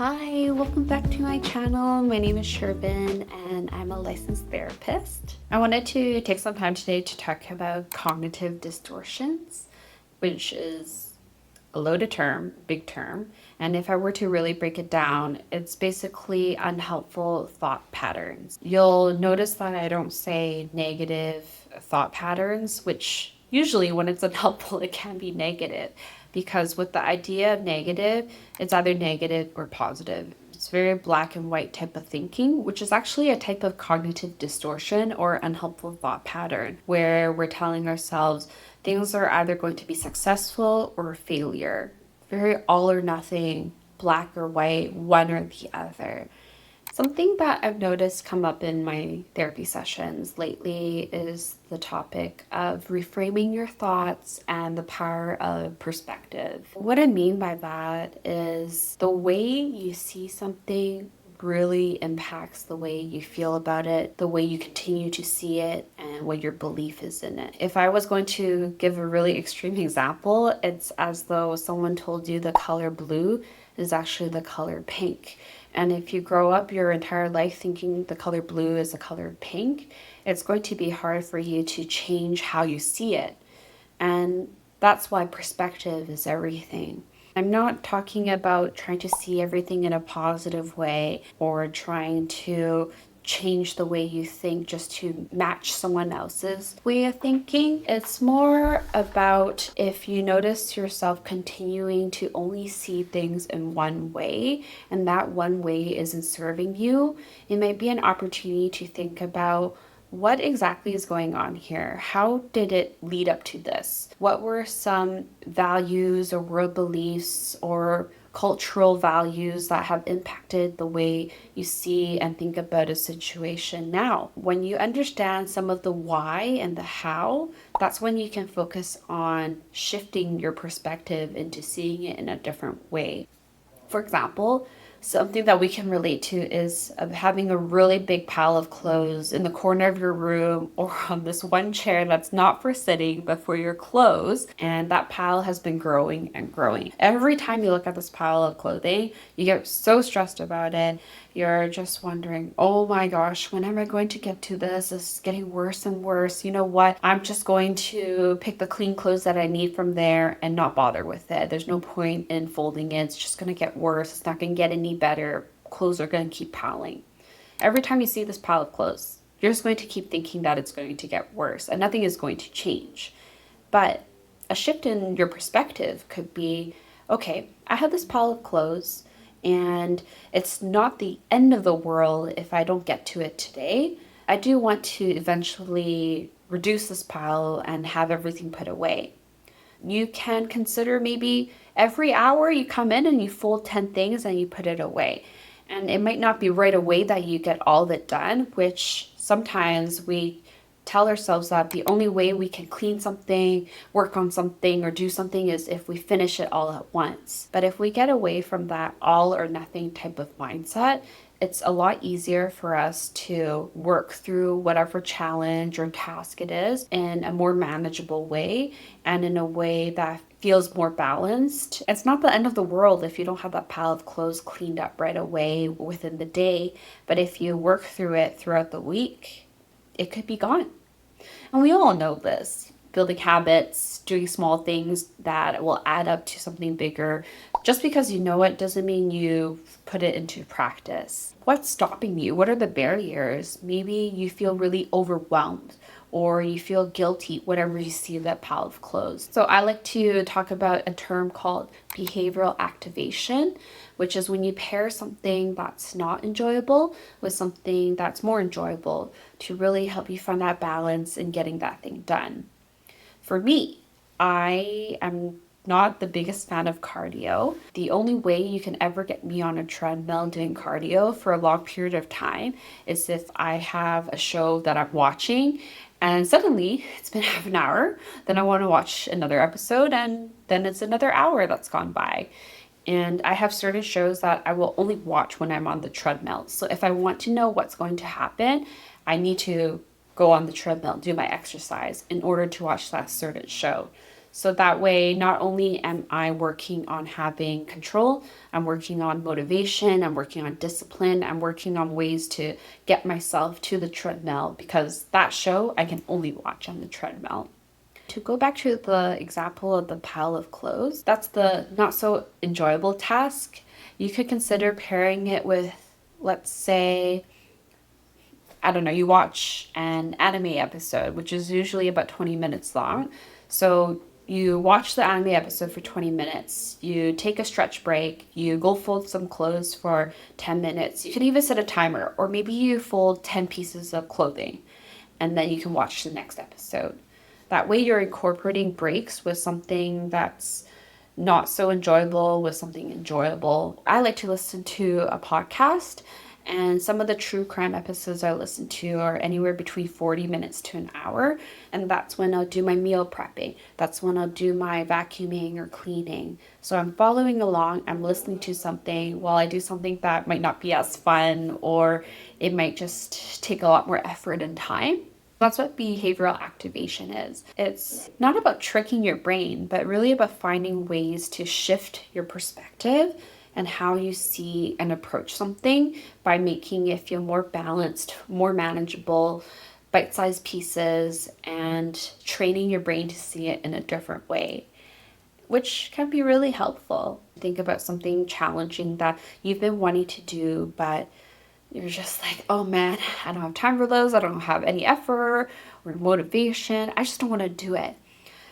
Hi, welcome back to my channel. My name is Shirvin and I'm a licensed therapist. I wanted to take some time today to talk about cognitive distortions, which is a loaded term, big term. And if I were to really break it down, it's basically unhelpful thought patterns. You'll notice that I don't say negative thought patterns, which usually when it's unhelpful, it can be negative. Because with the idea of negative, it's either negative or positive. It's very black and white type of thinking, which is actually a type of cognitive distortion or unhelpful thought pattern, where we're telling ourselves things are either going to be successful or failure. Very all or nothing, black or white, one or the other. Something that I've noticed come up in my therapy sessions lately is the topic of reframing your thoughts and the power of perspective. What I mean by that is the way you see something really impacts the way you feel about it, the way you continue to see it, and what your belief is in it. If I was going to give a really extreme example, it's as though someone told you the color blue is actually the color pink. And if you grow up your entire life thinking the color blue is the color pink, it's going to be hard for you to change how you see it. And that's why perspective is everything. I'm not talking about trying to see everything in a positive way or trying to change the way you think just to match someone else's way of thinking. It's more about if you notice yourself continuing to only see things in one way and that one way isn't serving you, it might be an opportunity to think about what exactly is going on here? How did it lead up to this? What were some values or world beliefs or cultural values that have impacted the way you see and think about a situation now? When you understand some of the why and the how, that's when you can focus on shifting your perspective into seeing it in a different way. For example, something that we can relate to is of having a really big pile of clothes in the corner of your room or on this one chair that's not for sitting but for your clothes, and that pile has been growing and growing. Every time you look at this pile of clothing, you get so stressed about it. You're just wondering, oh my gosh, when am I going to get to this? This is getting worse and worse. You know what? I'm just going to pick the clean clothes that I need from there and not bother with it. There's no point in folding it. It's just going to get worse. It's not going to get any better. Clothes are going to keep piling. Every time you see this pile of clothes, you're just going to keep thinking that it's going to get worse and nothing is going to change. But a shift in your perspective could be, okay, I have this pile of clothes and it's not the end of the world if I don't get to it today. I do want to eventually reduce this pile and have everything put away. You can consider maybe every hour you come in and you fold 10 things and you put it away. And it might not be right away that you get all of it done, which sometimes we tell ourselves that the only way we can clean something, work on something, or do something is if we finish it all at once. But if we get away from that all or nothing type of mindset, it's a lot easier for us to work through whatever challenge or task it is in a more manageable way and in a way that feels more balanced. It's not the end of the world if you don't have that pile of clothes cleaned up right away within the day, but if you work through it throughout the week, it could be gone. And we all know this. Building habits, doing small things that will add up to something bigger. Just because you know it doesn't mean you put it into practice. What's stopping you? What are the barriers? Maybe you feel really overwhelmed or you feel guilty whenever you see that pile of clothes. So I like to talk about a term called behavioral activation, which is when you pair something that's not enjoyable with something that's more enjoyable to really help you find that balance in getting that thing done. For me, I am not the biggest fan of cardio. The only way you can ever get me on a treadmill doing cardio for a long period of time is if I have a show that I'm watching and suddenly it's been half an hour, then I want to watch another episode and then it's another hour that's gone by. And I have certain shows that I will only watch when I'm on the treadmill. So if I want to know what's going to happen, I need to go on the treadmill, do my exercise in order to watch that certain show. So that way, not only am I working on having control, I'm working on motivation, I'm working on discipline, I'm working on ways to get myself to the treadmill, because that show I can only watch on the treadmill. To go back to the example of the pile of clothes, that's the not so enjoyable task. You could consider pairing it with, let's say, I don't know, you watch an anime episode, which is usually about 20 minutes long. So you watch the anime episode for 20 minutes, you take a stretch break, you go fold some clothes for 10 minutes. You can even set a timer, or maybe you fold 10 pieces of clothing and then you can watch the next episode. That way you're incorporating breaks with something that's not so enjoyable with something enjoyable. I like to listen to a podcast, and some of the true crime episodes I listen to are anywhere between 40 minutes to an hour. And that's when I'll do my meal prepping. That's when I'll do my vacuuming or cleaning. So I'm following along, I'm listening to something while I do something that might not be as fun, or it might just take a lot more effort and time. That's what behavioral activation is. It's not about tricking your brain, but really about finding ways to shift your perspective and how you see and approach something by making it feel more balanced, more manageable, bite-sized pieces, and training your brain to see it in a different way, which can be really helpful. Think about something challenging that you've been wanting to do, but you're just like, oh man, I don't have time for those. I don't have any effort or motivation. I just don't want to do it.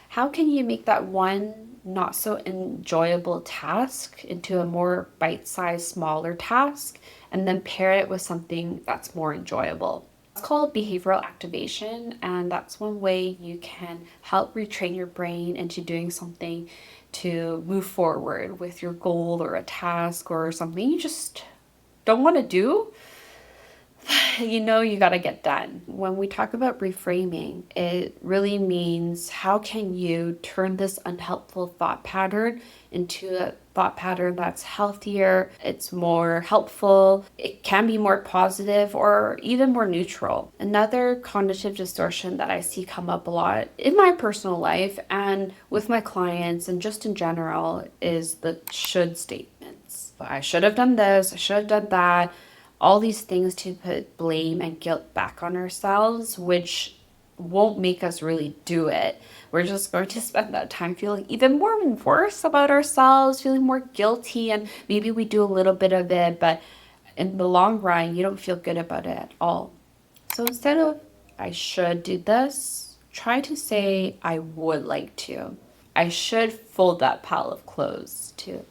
How can you make that one not so enjoyable task into a more bite-sized, smaller task, and then pair it with something that's more enjoyable? It's called behavioral activation, and that's one way you can help retrain your brain into doing something to move forward with your goal or a task or something you just don't want to do. You know you got to get done. When we talk about reframing, it really means how can you turn this unhelpful thought pattern into a thought pattern that's healthier, it's more helpful, it can be more positive, or even more neutral. Another cognitive distortion that I see come up a lot in my personal life and with my clients and just in general is the should statements. I should have done this, I should have done that. All these things to put blame and guilt back on ourselves, which won't make us really do it. We're just going to spend that time feeling even more worse about ourselves, feeling more guilty, and maybe we do a little bit of it, but in the long run, you don't feel good about it at all. So instead of I should do this, try to say I would like to. I should fold that pile of clothes too.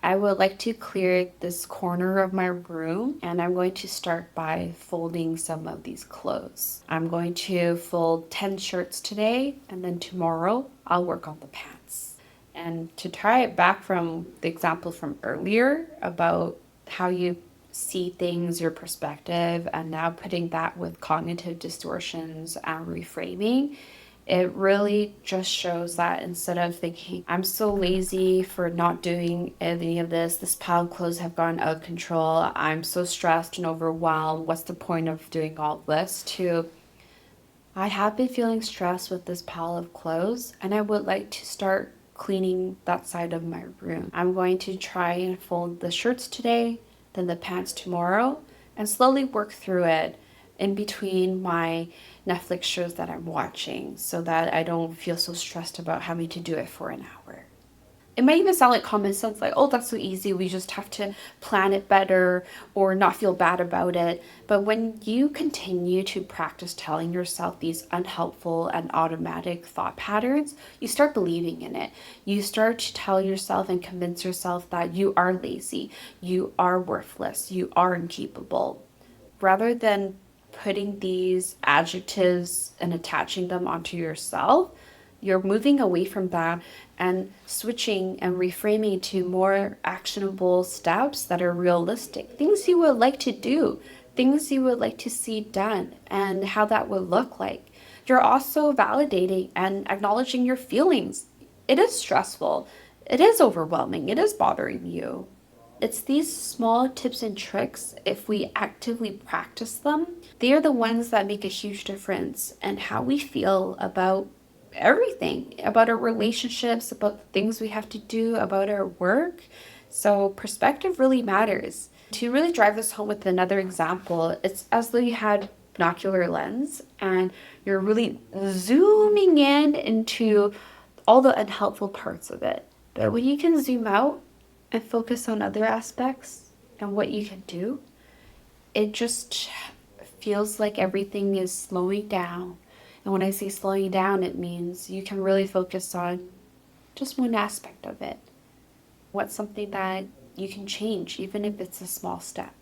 I would like to clear this corner of my room, and I'm going to start by folding some of these clothes. I'm going to fold 10 shirts today, and then tomorrow I'll work on the pants. And to tie it back from the example from earlier about how you see things, your perspective, and now putting that with cognitive distortions and reframing, it really just shows that instead of thinking, I'm so lazy for not doing any of this pile of clothes have gone out of control, I'm so stressed and overwhelmed, what's the point of doing all this, to I have been feeling stressed with this pile of clothes and I would like to start cleaning that side of my room. I'm going to try and fold the shirts today, then the pants tomorrow, and slowly work through it in between my Netflix shows that I'm watching so that I don't feel so stressed about having to do it for an hour. It might even sound like common sense, like, oh, that's so easy, we just have to plan it better or not feel bad about it. But when you continue to practice telling yourself these unhelpful and automatic thought patterns, you start believing in it. You start to tell yourself and convince yourself that you are lazy, you are worthless, you are incapable. Rather than putting these adjectives and attaching them onto yourself, you're moving away from that and switching and reframing to more actionable steps that are realistic, things you would like to do, things you would like to see done, and how that would look like. You're also validating and acknowledging your feelings. It is stressful, it is overwhelming, it is bothering you. It's these small tips and tricks, if we actively practice them, they are the ones that make a huge difference in how we feel about everything, about our relationships, about things we have to do, about our work. So perspective really matters. To really drive this home with another example, it's as though you had binocular lens and you're really zooming in into all the unhelpful parts of it. But when you can zoom out and focus on other aspects and what you can do, it just feels like everything is slowing down. And when I say slowing down, it means you can really focus on just one aspect of it. What's something that you can change, even if it's a small step.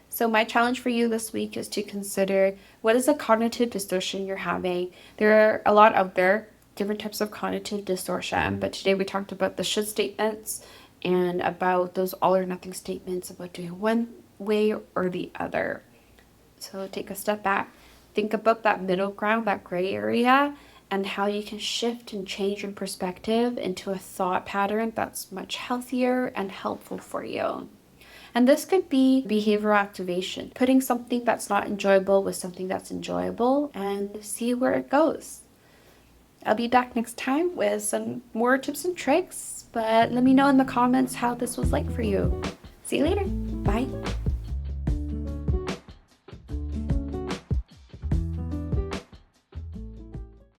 So my challenge for you this week is to consider, what is a cognitive distortion you're having? There are a lot out there, different types of cognitive distortion, but today we talked about the should statements and about those all or nothing statements about doing one way or the other. So take a step back, think about that middle ground, that gray area, and how you can shift and change your perspective into a thought pattern that's much healthier and helpful for you. And this could be behavioral activation, putting something that's not enjoyable with something that's enjoyable and see where it goes. I'll be back next time with some more tips and tricks, but let me know in the comments how this was like for you. See you later. Bye.